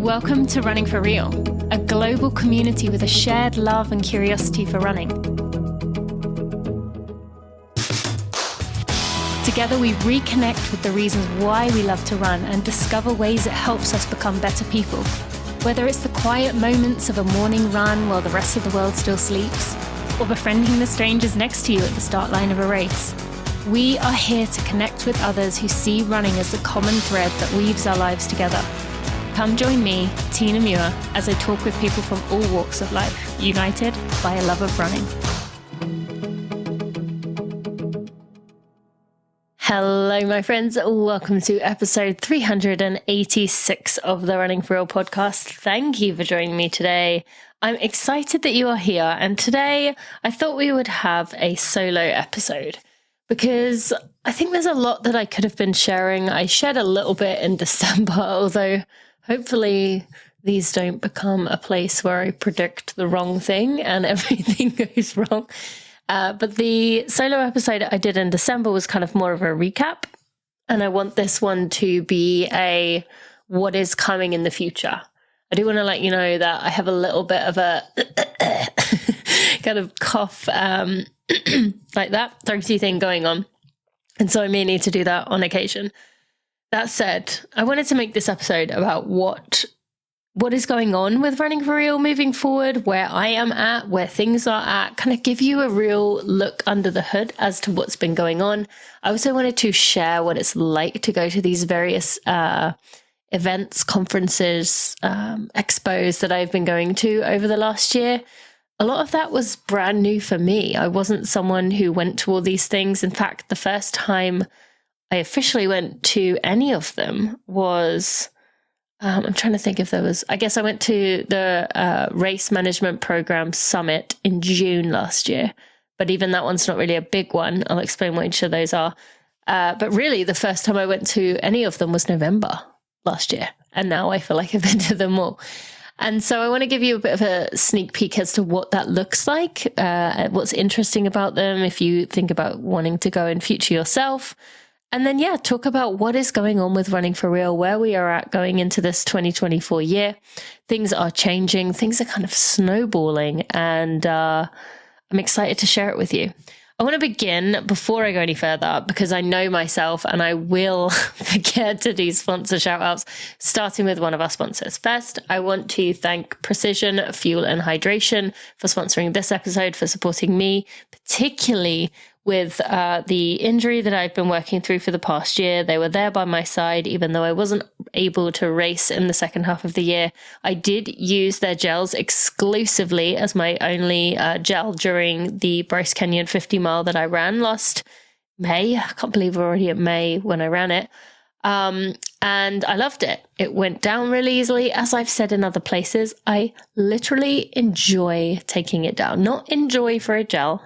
Welcome to Running for Real, a global community with a shared love and curiosity for running. Together we reconnect with the reasons why we love to run and discover ways it helps us become better people. Whether it's the quiet moments of a morning run while the rest of the world still sleeps, or befriending the strangers next to you at the start line of a race, we are here to connect with others who see running as the common thread that weaves our lives together. Come join me, Tina Muir, as I talk with people from all walks of life, united by a love of running. Hello, my friends. Welcome to episode 386 of the Running for Real podcast. Thank you for joining me today. I'm excited that you are here. And today I thought we would have a solo episode because I think there's a lot that I could have been sharing. I shared a little bit in December, although hopefully these don't become a place where I predict the wrong thing and everything goes wrong. But the solo episode I did in December was kind of more of a recap. And I want this one to be a what is coming in the future. I do want to let you know that I have a little bit of a kind of cough like that, throaty thing going on. And so I may need to do that on occasion. That said, I wanted to make this episode about what is going on with Running for Real moving forward, where I am at, where things are at, kind of give you a real look under the hood as to what's been going on. I also wanted to share what it's like to go to these various events, conferences, expos that I've been going to over the last year. A lot of that was brand new for me. I wasn't someone who went to all these things. In fact, the first time I officially went to any of them was, I'm trying to think if there was, I guess I went to the Race Management Program Summit in June last year, but even that one's not really a big one. I'll explain what each of those are. But really the first time I went to any of them was November last year. And now I feel like I've been to them all. And so I want to give you a bit of a sneak peek as to what that looks like, what's interesting about them if you think about wanting to go in future yourself. And then, talk about what is going on with Running for Real, where we are at going into this 2024 year. Things are changing. Things are kind of snowballing, and I'm excited to share it with you. I want to begin before I go any further because I know myself and I will forget to do sponsor shout outs, starting with one of our sponsors. First, I want to thank Precision Fuel and Hydration for sponsoring this episode, for supporting me, particularly with the injury that I've been working through for the past year. They were there by my side, even though I wasn't able to race in the second half of the year. I did use their gels exclusively as my only gel during the Bryce Canyon 50 mile that I ran last May. I can't believe we're already at May when I ran it. And I loved it. It went down really easily. As I've said in other places, I literally enjoy taking it down. Not enjoy for a gel.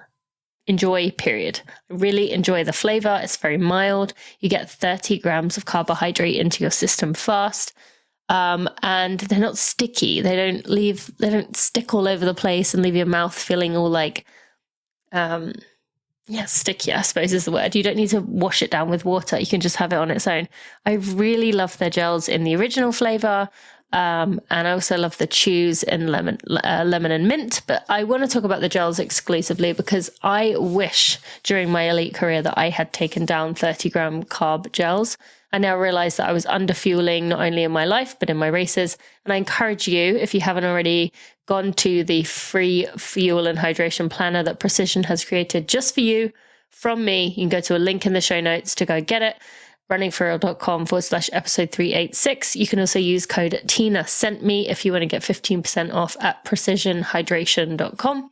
Enjoy, period. I really enjoy the flavor. It's very mild. You get 30 grams of carbohydrate into your system fast. And they're not sticky. They don't stick all over the place and leave your mouth feeling all like, sticky, I suppose is the word. You don't need to wash it down with water. You can just have it on its own. I really love their gels in the original flavor. And I also love the chews in lemon and mint, but I want to talk about the gels exclusively because I wish during my elite career that I had taken down 30-gram carb gels. I now realize that I was under fueling not only in my life, but in my races. And I encourage you, if you haven't already gone to the free fuel and hydration planner that Precision has created just for you from me, you can go to a link in the show notes to go get it. runningforreal.com/episode 386. You can also use code Tina sent me if you want to get 15% off at precisionhydration.com.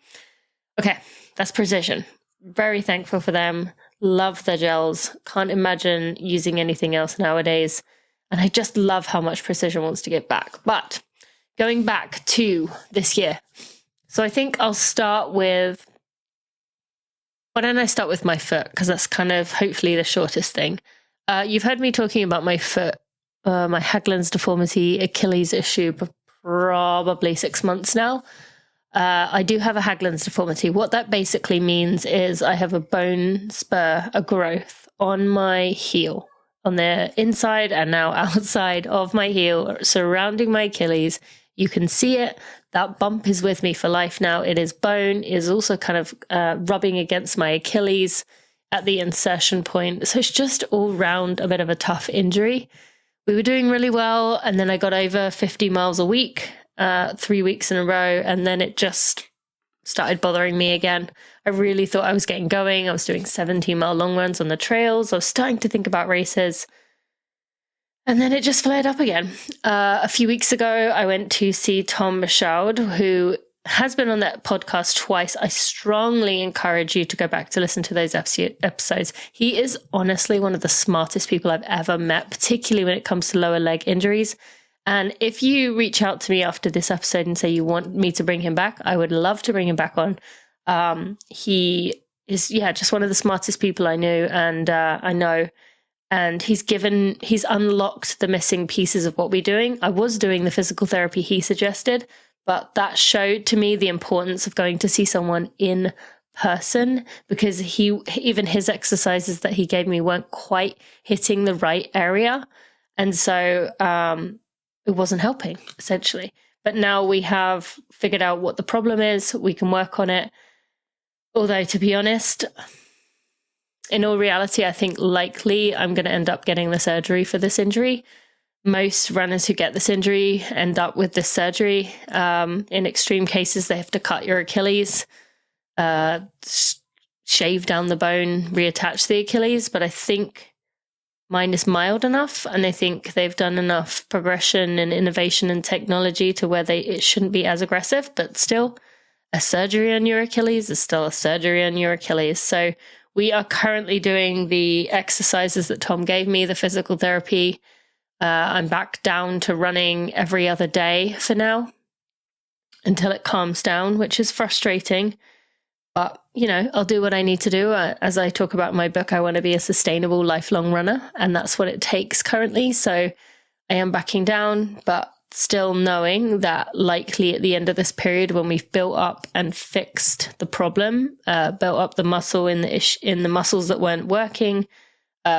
Okay, that's Precision. Very thankful for them. Love their gels. Can't imagine using anything else nowadays. And I just love how much Precision wants to give back. But going back to this year. So I think I'll start with, why don't I start with my foot? Because that's kind of hopefully the shortest thing. You've heard me talking about my foot, my Haglund's deformity Achilles issue for probably 6 months now. I do have a Haglund's deformity. What that basically means is I have a bone spur, a growth on my heel. on the inside and now outside of my heel, surrounding my Achilles. You can see it. That bump is with me for life now. It is bone, it is also kind of rubbing against my Achilles at the insertion point. So it's just all round a bit of a tough injury. We were doing really well, and then I got over 50 miles a week, 3 weeks in a row, and then it just started bothering me again. I really thought I was getting going. I was doing 17-mile long runs on the trails. I was starting to think about races. And then it just flared up again. A few weeks ago, I went to see Tom Michaud, who has been on that podcast twice. I strongly encourage you to go back to listen to those episodes. He is honestly one of the smartest people I've ever met, particularly when it comes to lower leg injuries. And if you reach out to me after this episode and say you want me to bring him back, I would love to bring him back on. He is, just one of the smartest people I knew and I know. And he's unlocked the missing pieces of what we're doing. I was doing the physical therapy he suggested, but that showed to me the importance of going to see someone in person, because even his exercises that he gave me weren't quite hitting the right area. And so it wasn't helping, essentially. But now we have figured out what the problem is. We can work on it. Although, to be honest, in all reality, I think likely I'm going to end up getting the surgery for this injury. Most runners who get this injury end up with this surgery. In extreme cases, they have to cut your Achilles, shave down the bone, reattach the Achilles. But I think mine is mild enough, and I think they've done enough progression and innovation and technology to where it shouldn't be as aggressive. But still, a surgery on your Achilles is still a surgery on your Achilles. So we are currently doing the exercises that Tom gave me, the physical therapy. I'm back down to running every other day for now until it calms down, which is frustrating. But, I'll do what I need to do. As I talk about in my book, I want to be a sustainable lifelong runner, and that's what it takes currently. So I am backing down, but still knowing that likely at the end of this period, when we've built up and fixed the problem, built up the muscle in the muscles that weren't working,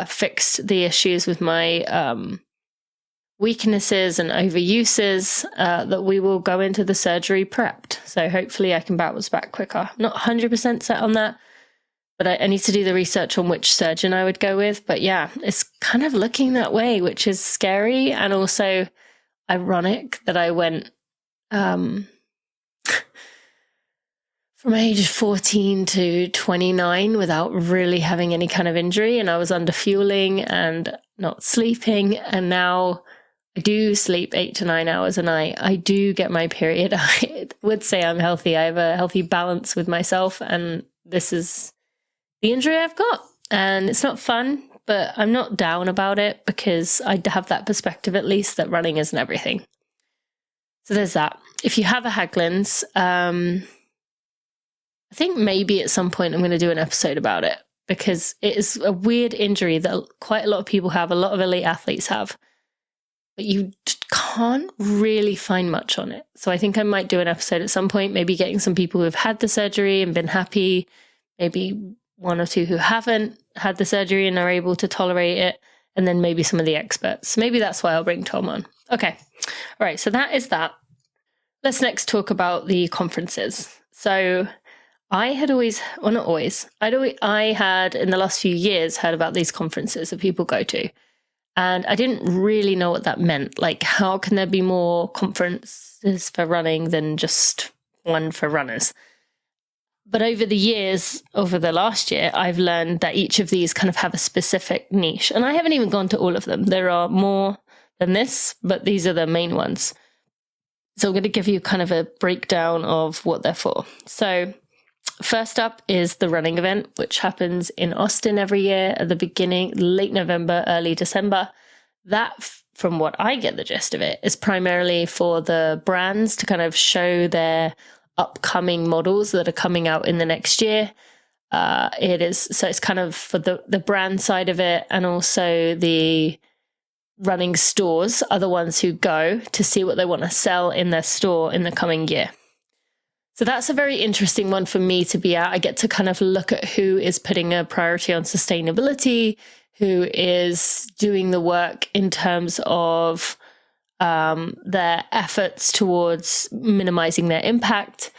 fixed the issues with my weaknesses and overuses, that we will go into the surgery prepped. So hopefully I can bounce back quicker. Not 100% set on that, but I need to do the research on which surgeon I would go with. But yeah, it's kind of looking that way, which is scary and also ironic that I went from age 14 to 29 without really having any kind of injury, and I was under fueling and not sleeping, and now I do sleep 8 to 9 hours a night. I do get my period. I would say I'm healthy. I have a healthy balance with myself, and this is the injury I've got. And it's not fun, but I'm not down about it because I have that perspective at least that running isn't everything. So there's that. If you have a Haglund's, I think maybe at some point I'm going to do an episode about it, because it is a weird injury that quite a lot of people have, a lot of elite athletes have, but you can't really find much on it. So I think I might do an episode at some point, maybe getting some people who have had the surgery and been happy, maybe one or two who haven't had the surgery and are able to tolerate it, and then maybe some of the experts. Maybe that's why I'll bring Tom on. Okay. All right. So that is that. Let's next talk about the conferences. So I had always, well, not always, I had in the last few years heard about these conferences that people go to. And I didn't really know what that meant. Like, how can there be more conferences for running than just one for runners? But over the last year, I've learned that each of these kind of have a specific niche. And I haven't even gone to all of them. There are more than this, but these are the main ones. So I'm going to give you kind of a breakdown of what they're for. So first up is the running event, which happens in Austin every year at the beginning, late November, early December. That, from what I get the gist of it, is primarily for the brands to kind of show their upcoming models that are coming out in the next year. It's kind of for the brand side of it, and also the running stores are the ones who go to see what they want to sell in their store in the coming year. So that's a very interesting one for me to be at. I get to kind of look at who is putting a priority on sustainability, who is doing the work in terms of their efforts towards minimizing their impact.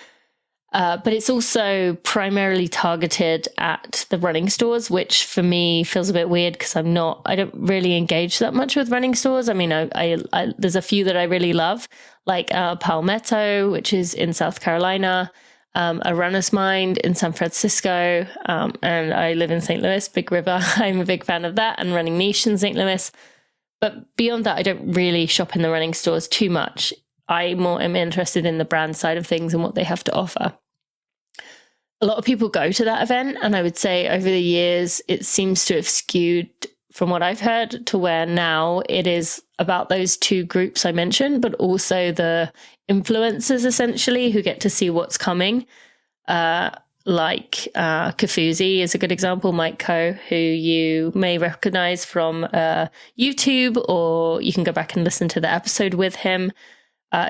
But it's also primarily targeted at the running stores, which for me feels a bit weird because I don't really engage that much with running stores. I mean, I there's a few that I really love, like Palmetto, which is in South Carolina, a Runner's Mind in San Francisco, and I live in St. Louis, Big River. I'm a big fan of that, and Running Niche in St. Louis. But beyond that, I don't really shop in the running stores too much. I more am interested in the brand side of things and what they have to offer. A lot of people go to that event, and I would say over the years, it seems to have skewed, from what I've heard, to where now it is about those two groups I mentioned, but also the influencers, essentially, who get to see what's coming. Like Kafuzi is a good example, Mike Coe, who you may recognize from YouTube, or you can go back and listen to the episode with him.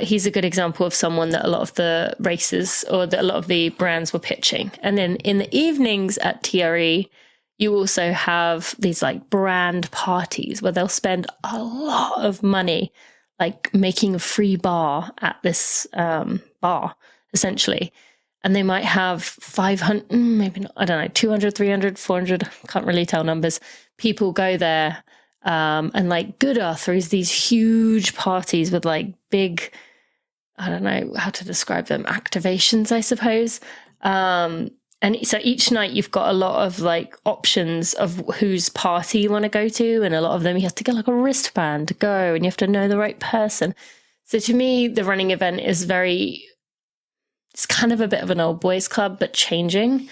He's a good example of someone that a lot of the races or that a lot of the brands were pitching. And then in the evenings at TRE, you also have these like brand parties where they'll spend a lot of money, like making a free bar at this bar, essentially. And they might have 500, maybe not, I don't know, 200, 300, 400, can't really tell numbers. People go there. And like Gouda throws these huge parties with like big, I don't know how to describe them, activations, I suppose. And so each night you've got a lot of like options of whose party you want to go to. And a lot of them you have to get like a wristband to go, and you have to know the right person. So to me, the running event is it's kind of a bit of an old boys club, but changing.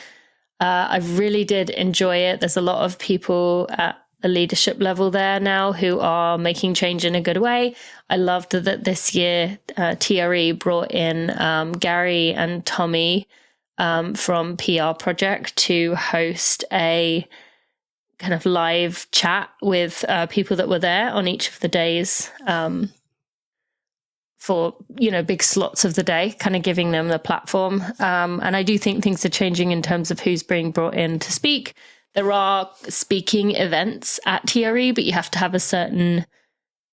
I really did enjoy it. There's a lot of people at a leadership level there now who are making change in a good way. I loved that this year TRE brought in Gary and Tommy from PR Project to host a kind of live chat with people that were there on each of the days for, big slots of the day, kind of giving them the platform. And I do think things are changing in terms of who's being brought in to speak. There are speaking events at TRE, but you have to have a certain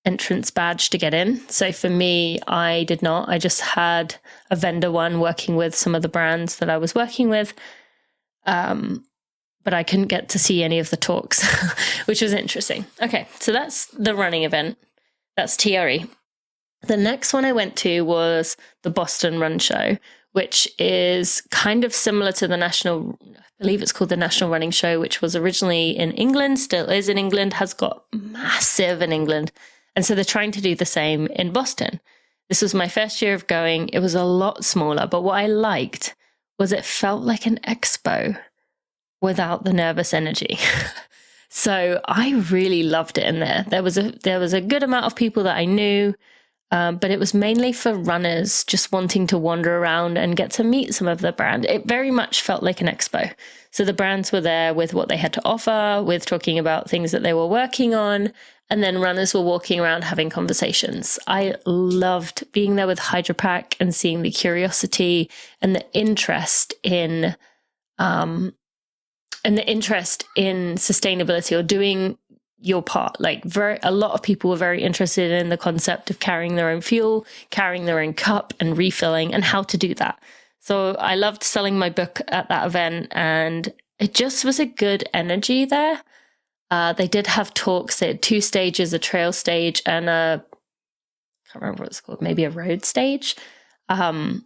entrance badge to get in. So for me, I did not. I just had a vendor one working with some of the brands that I was working with. But I couldn't get to see any of the talks, which was interesting. Okay, so that's the running event. That's TRE. The next one I went to was the Boston Run Show, which is kind of similar to the national, I believe it's called the National Running Show, which was originally in England, still is in England, has got massive in England. And so they're trying to do the same in Boston. This was my first year of going. It was a lot smaller, but what I liked was it felt like an expo without the nervous energy. So I really loved it in there. There was a good amount of people that I knew. But it was mainly for runners just wanting to wander around and get to meet some of the brand. It very much felt like an expo. So the brands were there with what they had to offer, with talking about things that they were working on, and then runners were walking around having conversations. I loved being there with HydroPack and seeing the curiosity and the interest in sustainability or doing your part. Like a lot of people were very interested in the concept of carrying their own fuel, carrying their own cup and refilling, and how to do that. So I loved selling my book at that event, and it just was a good energy there. They did have talks. They had 2 stages, a trail stage and I can't remember what it's called, maybe a road stage. And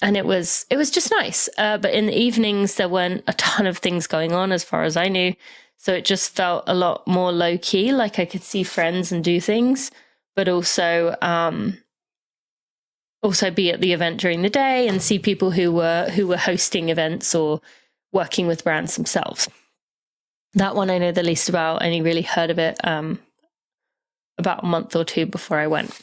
it was just nice. But in the evenings, there weren't a ton of things going on as far as I knew. So it just felt a lot more low key, like I could see friends and do things, but also be at the event during the day and see people who were hosting events or working with brands themselves. That one I know the least about. I only really heard of it about a month or 2 before I went.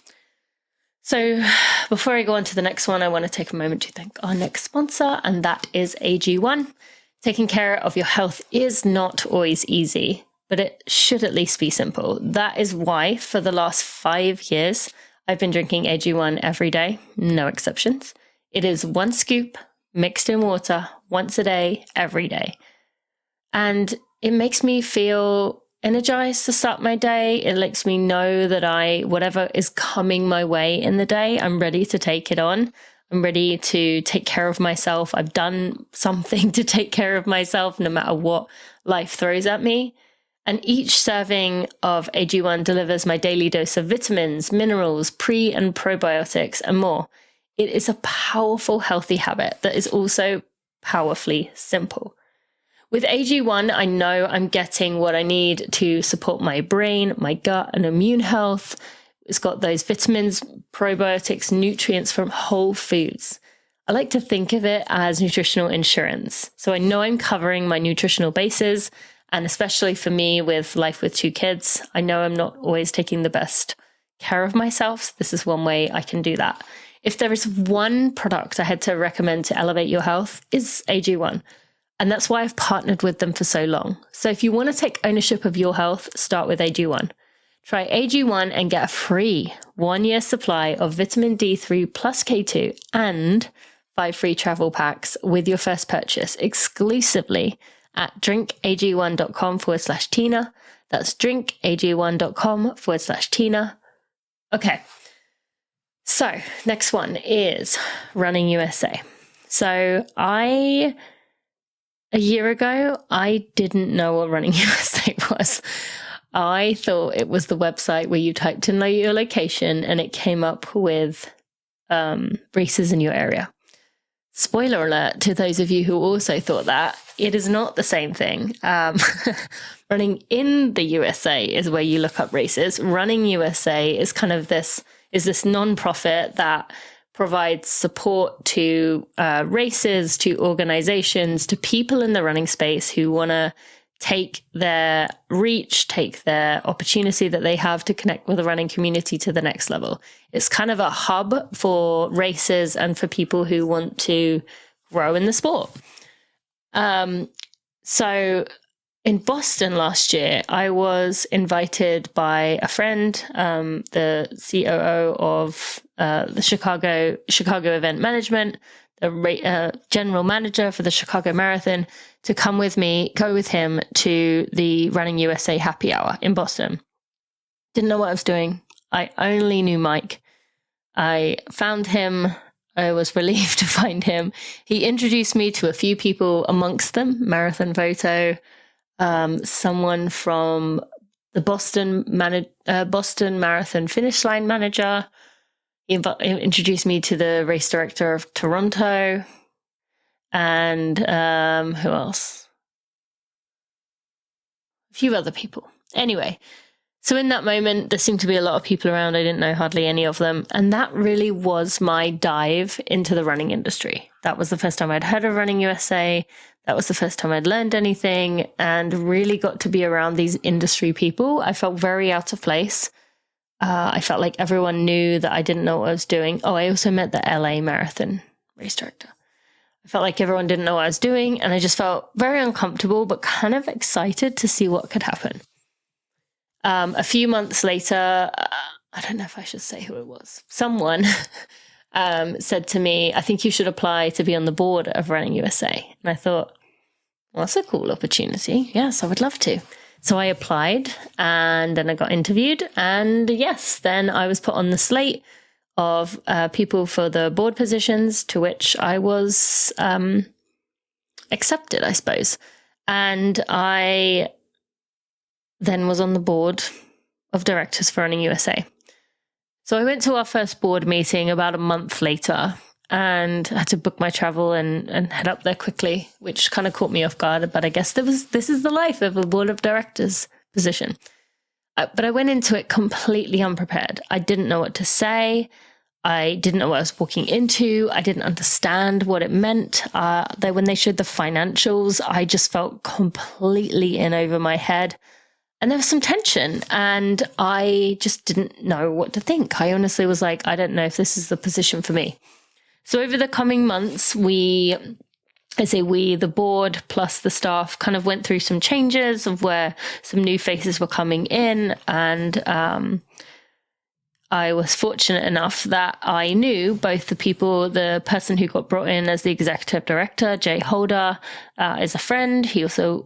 So before I go on to the next one, I want to take a moment to thank our next sponsor, and that is AG1. Taking care of your health is not always easy, but it should at least be simple. That is why for the last 5 years, I've been drinking AG1 every day, no exceptions. It is 1 scoop mixed in water once a day, every day. And it makes me feel energized to start my day. It lets me know that whatever is coming my way in the day, I'm ready to take it on. I'm ready to take care of myself. I've done something to take care of myself no matter what life throws at me. And each serving of AG1 delivers my daily dose of vitamins, minerals, pre and probiotics, and more. It is a powerful, healthy habit that is also powerfully simple. With AG1, I know I'm getting what I need to support my brain, my gut, and immune health. It's got those vitamins, probiotics, nutrients from whole foods. I like to think of it as nutritional insurance. So I know I'm covering my nutritional bases, and especially for me with life with 2 kids, I know I'm not always taking the best care of myself. So this is one way I can do that. If there is one product I had to recommend to elevate your health, is AG1. And that's why I've partnered with them for so long. So if you want to take ownership of your health, start with AG1. Try AG1 and get a free 1-year supply of vitamin D3 plus K2 and 5 free travel packs with your first purchase exclusively at drinkag1.com/Tina. That's drinkag1.com/Tina. Okay. So next one is Running USA. So a year ago, I didn't know what Running USA was. I thought it was the website where you typed in your location and it came up with races in your area. Spoiler alert to those of you who also thought that, it is not the same thing. Running in the USA is where you look up races. Running USA is kind of this non-profit that provides support to races, to organizations, to people in the running space who want to take their reach, take their opportunity that they have to connect with the running community to the next level. It's kind of a hub for races and for people who want to grow in the sport. So in Boston last year, I was invited by a friend, the COO of the Chicago Event Management, the general manager for the Chicago Marathon, to go with him to the Running USA happy hour in Boston. Didn't know what I was doing. I only knew Mike. I found him. I was relieved to find him. He introduced me to a few people, amongst them Marathon Photo, someone from the Boston Marathon finish line manager. He introduced me to the race director of Toronto, and who else? A few other people. Anyway, so in that moment, there seemed to be a lot of people around. I didn't know hardly any of them. And that really was my dive into the running industry. That was the first time I'd heard of Running USA. That was the first time I'd learned anything and really got to be around these industry people. I felt very out of place. I felt like everyone knew that I didn't know what I was doing. Oh, I also met the LA Marathon race director. I felt like everyone didn't know what I was doing, and I just felt very uncomfortable, but kind of excited to see what could happen. A few months later, I don't know if I should say who it was. Someone said to me, I think you should apply to be on the board of Running USA. And I thought, well, that's a cool opportunity. Yes, I would love to. So I applied, and then I got interviewed, and yes, then I was put on the slate of people for the board positions, to which I was accepted, I suppose. And I then was on the board of directors for Running USA. So I went to our first board meeting about a month later, and I had to book my travel and head up there quickly, which kind of caught me off guard. But I guess this is the life of a board of directors position. But I went into it completely unprepared. I didn't know what to say. I didn't know what I was walking into. I didn't understand what it meant. When they showed the financials, I just felt completely in over my head. And there was some tension, and I just didn't know what to think. I honestly was like, I don't know if this is the position for me. So over the coming months, the board plus the staff kind of went through some changes of where some new faces were coming in. And I was fortunate enough that I knew both the person who got brought in as the executive director, Jay Holder, is a friend.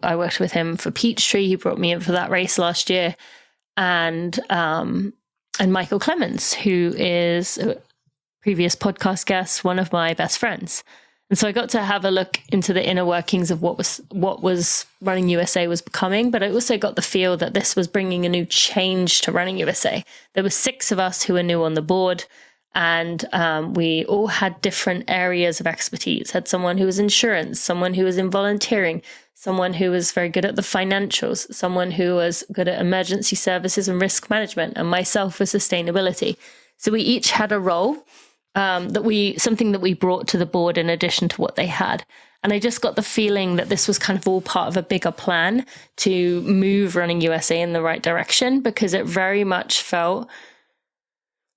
I worked with him for Peachtree. He brought me in for that race last year. And Michael Clemens, who is a previous podcast guest, one of my best friends. And so I got to have a look into the inner workings of what was Running USA was becoming, but I also got the feel that this was bringing a new change to Running USA. There were 6 of us who were new on the board, and we all had different areas of expertise. Had someone who was insurance, someone who was in volunteering, someone who was very good at the financials, someone who was good at emergency services and risk management, and myself with sustainability. So we each had a role. Something that we brought to the board in addition to what they had. And I just got the feeling that this was kind of all part of a bigger plan to move Running USA in the right direction, because it very much felt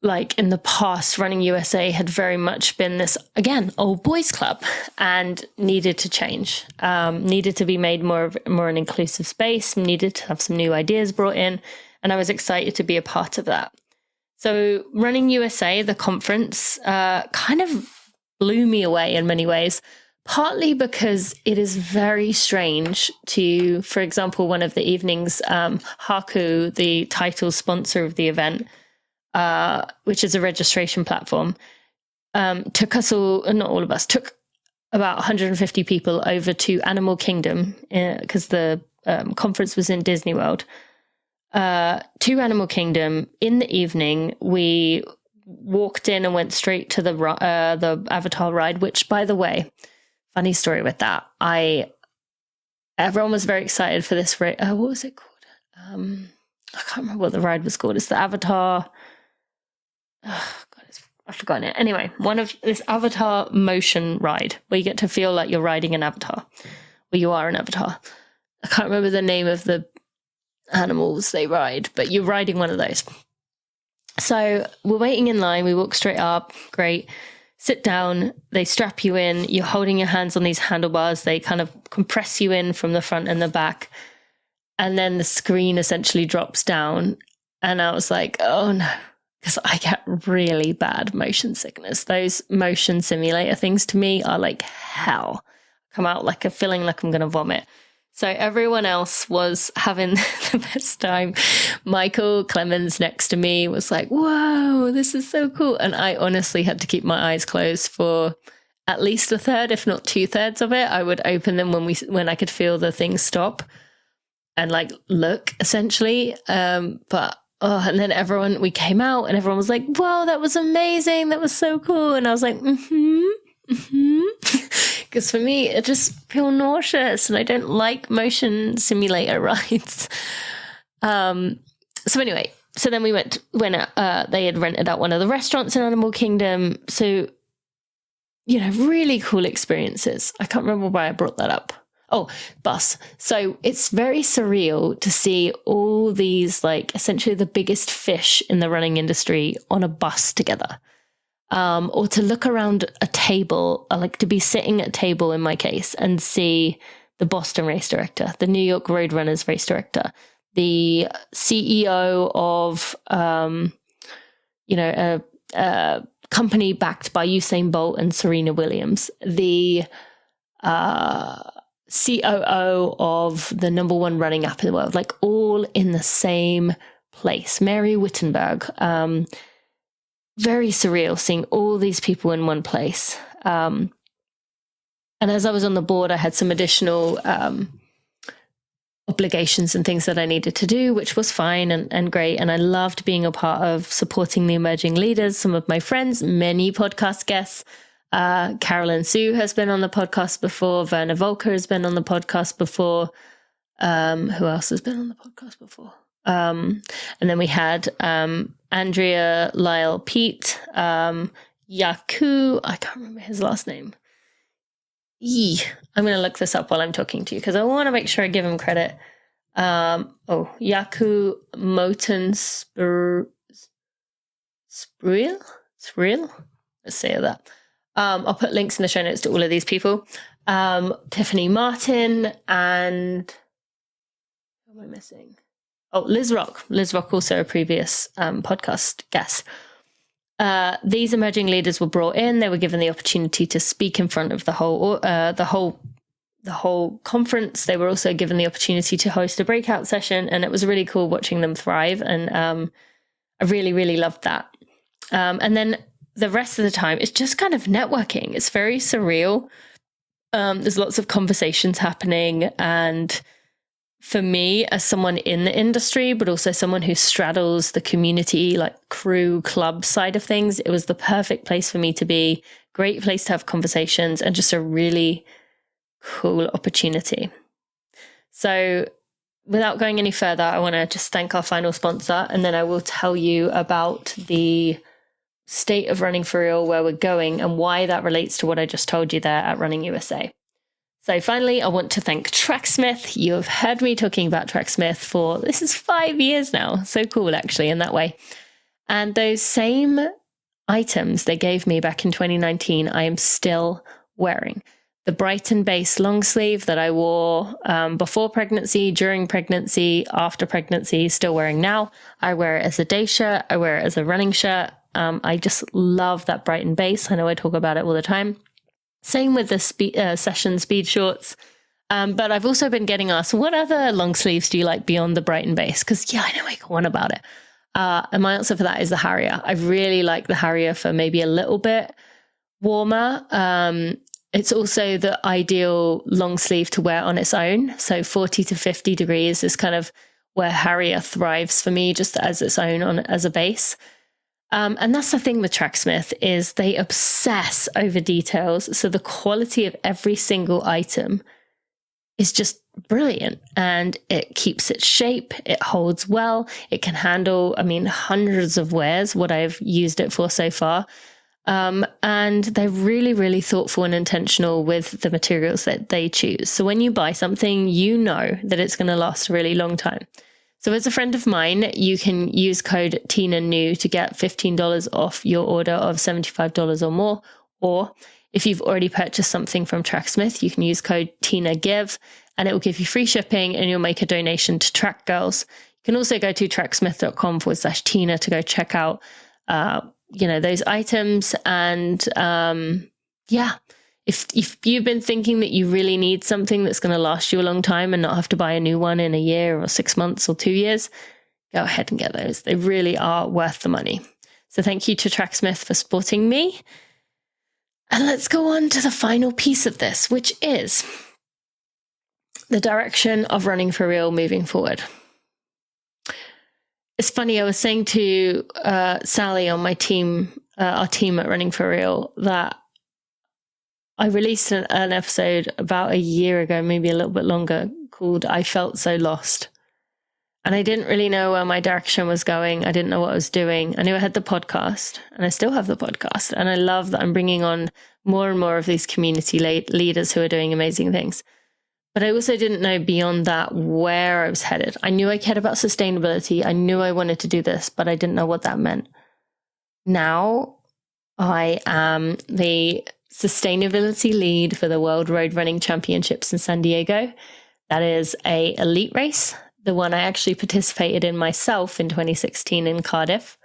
like in the past, Running USA had very much been this, again, old boys club, and needed to change, needed to be made more an inclusive space, needed to have some new ideas brought in. And I was excited to be a part of that. So Running USA, the conference, kind of blew me away in many ways, partly because it is very strange to, for example, one of the evenings, Haku, the title sponsor of the event, which is a registration platform, took about 150 people over to Animal Kingdom, because the conference was in Disney World. To Animal Kingdom. In the evening, we walked in and went straight to the Avatar ride, which, by the way, funny story with that. Everyone was very excited for this ride. What was it called? I can't remember what the ride was called. It's the Avatar. Oh, God, I've forgotten it. Anyway, one of this Avatar motion ride where you get to feel like you're riding an avatar, or you are an avatar. I can't remember the name of the animals they ride, but you're riding one of those. So we're waiting in line. We walk straight up. Great. Sit down. They strap you in. You're holding your hands on these handlebars. They kind of compress you in from the front and the back. And then the screen essentially drops down. And I was like, oh no, because I get really bad motion sickness. Those motion simulator things to me are like hell. Come out like a feeling like I'm going to vomit. So everyone else was having the best time. Michael Clemens next to me was like, whoa, this is so cool. And I honestly had to keep my eyes closed for at least a third, if not 2/3 of it. I would open them when I could feel the thing stop and like look essentially. And then we came out and everyone was like, wow, that was amazing. That was so cool. And I was like, because for me, it just feel nauseous and I don't like motion simulator rides. So anyway, so then we went when they had rented out one of the restaurants in Animal Kingdom. So, really cool experiences. I can't remember why I brought that up. Oh, bus. So it's very surreal to see all these, like, essentially the biggest fish in the running industry on a bus together. Or to look around a table, like to be sitting at a table in my case and see the Boston race director, the New York Roadrunners race director, the CEO of, a company backed by Usain Bolt and Serena Williams, the COO of the #1 running app in the world, like all in the same place. Mary Wittenberg. Very surreal seeing all these people in one place. And as I was on the board, I had some additional obligations and things that I needed to do, which was fine and great. And I loved being a part of supporting the emerging leaders. Some of my friends, many podcast guests. Carolyn Sue has been on the podcast before. Werner Volker has been on the podcast before. Who else has been on the podcast before? And then we had Andrea Lyle Pete, Yaku, I can't remember his last name. I'm going to look this up while I'm talking to you because I want to make sure I give him credit. Yaku Moten Spreel? Let's say that. I'll put links in the show notes to all of these people. Tiffany Martin and who am I missing? Liz Rock, also a previous podcast guest. These emerging leaders were brought in. They were given the opportunity to speak in front of the whole conference. They were also given the opportunity to host a breakout session, and it was really cool watching them thrive. And I really, really loved that. And then the rest of the time, it's just kind of networking. It's very surreal. There's lots of conversations happening, and for me, as someone in the industry, but also someone who straddles the community, like crew, club side of things, it was the perfect place for me to be. Great place to have conversations, and just a really cool opportunity. So without going any further, I want to just thank our final sponsor, and then I will tell you about the state of Running for Real, where we're going, and why that relates to what I just told you there at Running USA. So finally, I want to thank Tracksmith. You have heard me talking about Tracksmith for, this is 5 years now. So cool, actually, in that way. And those same items they gave me back in 2019, I am still wearing. The Brighton base long sleeve that I wore before pregnancy, during pregnancy, after pregnancy, still wearing now. I wear it as a day shirt. I wear it as a running shirt. I just love that Brighton base. I know I talk about it all the time. Same with the session speed shorts. But I've also been getting asked, what other long sleeves do you like beyond the Brighton base? Because I know I go on about it. And my answer for that is the Harrier. I really like the Harrier for maybe a little bit warmer. It's also the ideal long sleeve to wear on its own. So 40 to 50 degrees is kind of where Harrier thrives for me, just as its own as a base. And that's the thing with Tracksmith, is they obsess over details. So the quality of every single item is just brilliant, and it keeps its shape. It holds well. It can handle, hundreds of wears, what I've used it for so far. And they're really, really thoughtful and intentional with the materials that they choose. So when you buy something, you know that it's going to last a really long time. So as a friend of mine, you can use code TINANEW to get $15 off your order of $75 or more. Or if you've already purchased something from Tracksmith, you can use code TINAGIVE, and it will give you free shipping, and you'll make a donation to Track Girls. You can also go to tracksmith.com/Tina to go check out, those items. And if you've been thinking that you really need something that's going to last you a long time and not have to buy a new one in a year or 6 months or 2 years, go ahead and get those. They really are worth the money. So thank you to Tracksmith for supporting me. And let's go on to the final piece of this, which is the direction of Running for Real moving forward. It's funny, I was saying to Sally on my team, our team at Running for Real, that I released an episode about a year ago, maybe a little bit longer, called I Felt So Lost. And I didn't really know where my direction was going. I didn't know what I was doing. I knew I had the podcast, and I still have the podcast. And I love that I'm bringing on more and more of these community leaders who are doing amazing things. But I also didn't know beyond that where I was headed. I knew I cared about sustainability. I knew I wanted to do this, but I didn't know what that meant. Now I am the sustainability lead for the World Road Running Championships in San Diego. That is a elite race, the one I actually participated in myself in 2016 in Cardiff.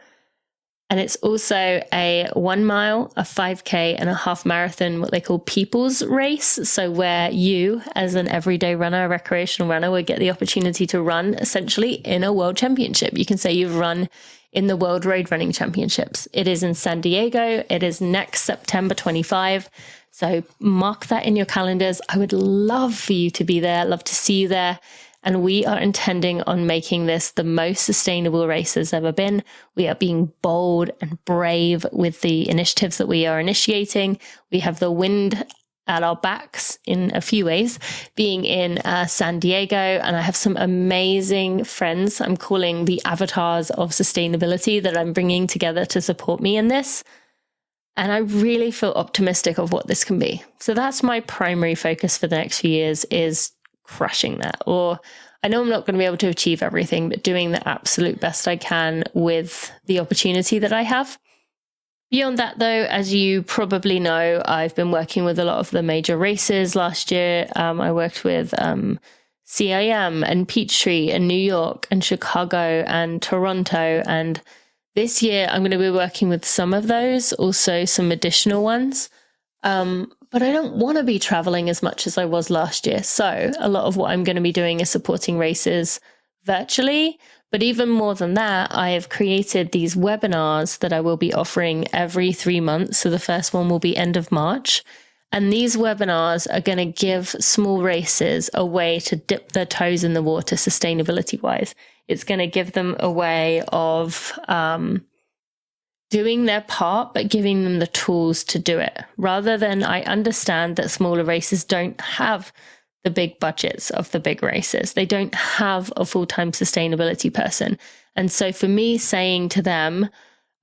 And it's also a 1 mile, a 5K, and a half marathon, what they call people's race. So where you, as an everyday runner, a recreational runner, would get the opportunity to run essentially in a world championship. You can say you've run in the World Road Running Championships. It is in San Diego. It is next September 25. So mark that in your calendars. I would love for you to be there, love to see you there. And we are intending on making this the most sustainable race there's ever been. We are being bold and brave with the initiatives that we are initiating. We have the wind at our backs in a few ways, being in San Diego. And I have some amazing friends I'm calling the avatars of sustainability that I'm bringing together to support me in this. And I really feel optimistic of what this can be. So that's my primary focus for the next few years, is crushing that. Or I know I'm not going to be able to achieve everything, but doing the absolute best I can with the opportunity that I have. Beyond that, though, as you probably know, I've been working with a lot of the major races last year. I worked with CIM and Peachtree and New York and Chicago and Toronto. And this year I'm going to be working with some of those, also some additional ones. But I don't want to be traveling as much as I was last year. So a lot of what I'm going to be doing is supporting races virtually. But even more than that, I have created these webinars that I will be offering every 3 months. So the first one will be end of March. And these webinars are going to give small races a way to dip their toes in the water sustainability wise. It's going to give them a way of doing their part, but giving them the tools to do it. Rather than, I understand that smaller races don't have the big budgets of the big races. They don't have a full-time sustainability person. And so for me saying to them,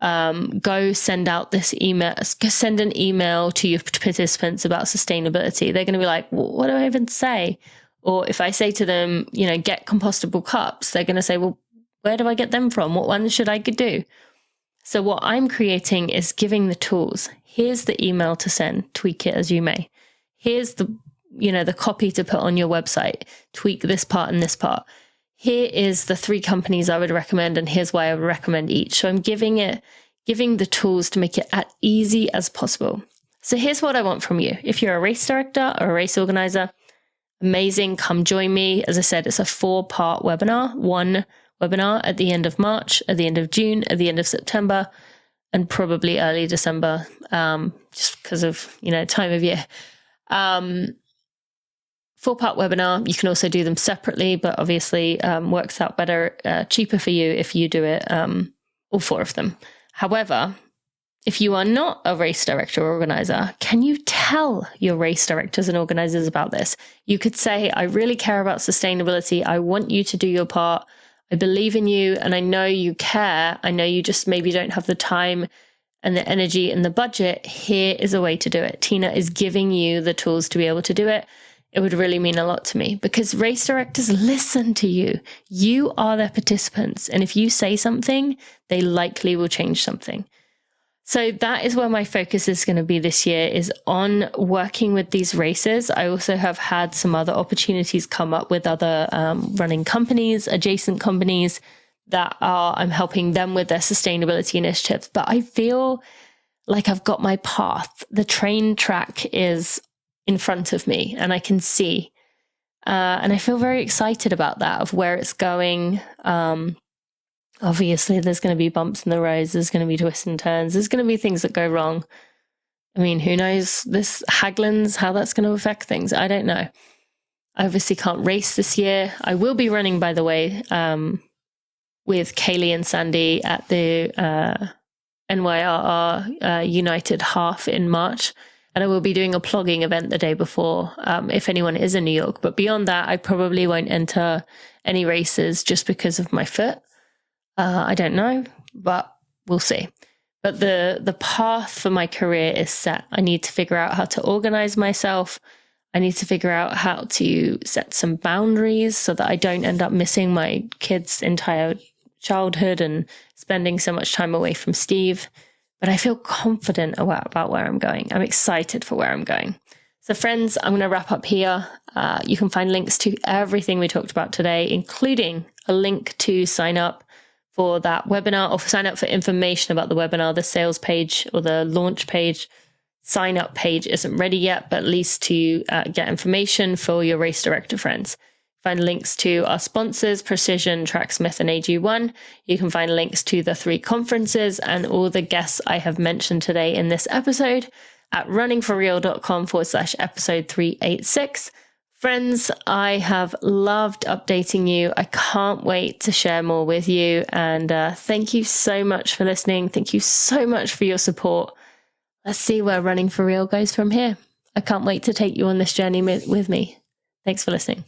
go send out this email, send an email to your participants about sustainability, they're going to be like, what do I even say? Or if I say to them, get compostable cups, they're going to say, well, where do I get them from? What ones should I do? So what I'm creating is giving the tools. Here's the email to send, tweak it as you may. Here's the copy to put on your website, tweak this part and this part. Here is the 3 companies I would recommend, and here's why I would recommend each. So I'm giving the tools to make it as easy as possible. So here's what I want from you. If you're a race director or a race organizer, amazing, come join me. As I said, it's a 4-part webinar, 1 webinar at the end of March, at the end of June, at the end of September, and probably early December, just because of, time of year. 4-part webinar. You can also do them separately, but obviously works out better, cheaper for you if you do it, all 4 of them. However, if you are not a race director or organizer, can you tell your race directors and organizers about this? You could say, I really care about sustainability. I want you to do your part. I believe in you, and I know you care. I know you just maybe don't have the time and the energy and the budget. Here is a way to do it. Tina is giving you the tools to be able to do it. It would really mean a lot to me, because race directors listen to you. You are their participants. And if you say something, they likely will change something. So that is where my focus is going to be this year, is on working with these races. I also have had some other opportunities come up with other running companies, adjacent companies that I'm helping them with their sustainability initiatives. But I feel like I've got my path. The train track is in front of me and I can see. And I feel very excited about that, of where it's going. Obviously, there's going to be bumps in the roads. There's going to be twists and turns. There's going to be things that go wrong. I mean, who knows this Haglands, how that's going to affect things? I don't know. I obviously can't race this year. I will be running, by the way, with Kaylee and Sandy at the NYRR United Half in March. And I will be doing a plogging event the day before, if anyone is in New York. But beyond that, I probably won't enter any races just because of my foot. I don't know, but we'll see. But the path for my career is set. I need to figure out how to organize myself. I need to figure out how to set some boundaries so that I don't end up missing my kids' entire childhood and spending so much time away from Steve. But I feel confident about where I'm going. I'm excited for where I'm going. So friends, I'm going to wrap up here. You can find links to everything we talked about today, including a link to sign up for that webinar, or sign up for information about the webinar. The sales page or the launch page, sign up page isn't ready yet, but at least to get information for your race director friends. Find links to our sponsors, Precision, Tracksmith, and AG1. You can find links to the 3 conferences and all the guests I have mentioned today in this episode at runningforreal.com/episode 386. Friends, I have loved updating you. I can't wait to share more with you. And thank you so much for listening. Thank you so much for your support. Let's see where Running for Real goes from here. I can't wait to take you on this journey with me. Thanks for listening.